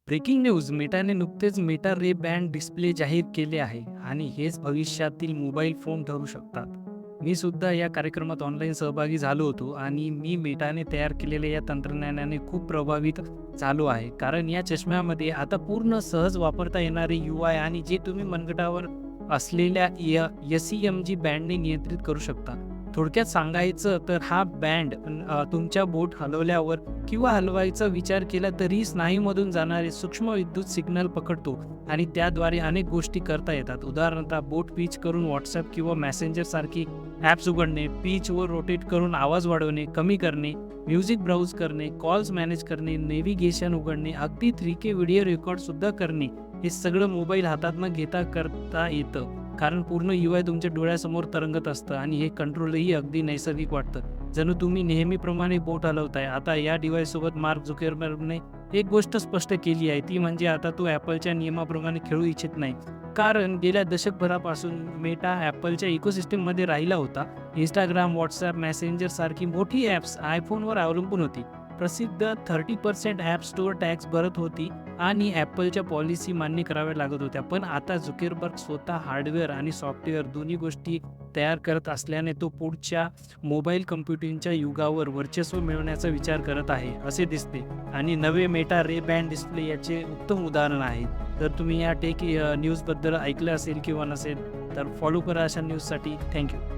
Breaking news मेटाने नुकतेच Meta रे band display जाहीर केले आहे आणि हेच भविष्यातील मोबाईल फोन ठरू शकतात. मी सुद्धा या कार्यक्रमात ऑनलाईन सहभागी झालो होतो आणि मी मेटाने तयार केलेल्या या तंत्रज्ञानाने खूप प्रभावित झालो आहे. कारण या चष्म्यामध्ये आता पूर्ण सहज वापरता येणारे UI आणि जे तुम्ही मनगटावर असलेल्या SEMG बँडने नियंत्रित करू शकता. थोडक्यात सांगायचं तर हा बँड तुमच्या बोट हलवल्यावर किंवा हलवायचा विचार केला तरी स्नायूमधून जाणारे सूक्ष्म विद्युत सिग्नल पकडतो आणि त्याद्वारे अनेक गोष्टी करता येतात. उदाहरणतः बोट पिच करून व्हॉट्सअप किंवा मेसेंजर सारखी ॲप्स उघडणे, पिच व रोटेट करून आवाज वाढवणे, कमी करणे, म्युझिक ब्राउज करणे, कॉल्स मॅनेज करणे, नेव्हिगेशन उघडणे, अगदी 3K व्हिडिओ रेकॉर्ड सुद्धा करणे. हे सगळं मोबाईल हातात न घेता करता येतं. कारण पूर्ण UI तुमच्या डोळ्यासमोर तरंगत असतं आणि हे कंट्रोलही अगदी नैसर्गिक वाटतं. जणू तुम्ही नेहमीप्रमाणे बोट हलवताय. आता या डिव्हाइससोबत मार्क झुकरबर्गने एक गोष्ट स्पष्ट केली आहे, ती म्हणजे आता तो ॲपलच्या नियमाप्रमाणे खेळू इच्छित नाही. कारण गेल्या दशकभरापासून मेटा ॲपलच्या इकोसिस्टममध्ये राहिला होता. Instagram, WhatsApp, मेसेंजर सारखी मोठी ॲप्स iPhoneवर अवलंबून होती. प्रसिद्ध 30% ॲप स्टोअर टॅक्स भरत होती आणि ॲपलच्या पॉलिसी मान्य कराव्या लागत होत्या. पण आता झुकेरबर्ग स्वतः हार्डवेअर आणि सॉफ्टवेअर दोन्ही गोष्टी तयार करत असल्याने तो पुढच्या मोबाईल कम्प्युटिंगच्या युगावर वर्चस्व मिळवण्याचा विचार करत आहे असे दिसते. आणि नवे मेटा रे बँड डिस्प्ले याचे उत्तम उदाहरण आहे. जर तुम्ही या टेक न्यूजबद्दल ऐकलं असेल किंवा नसेल तर फॉलो करा अशा न्यूजसाठी. थँक्यू.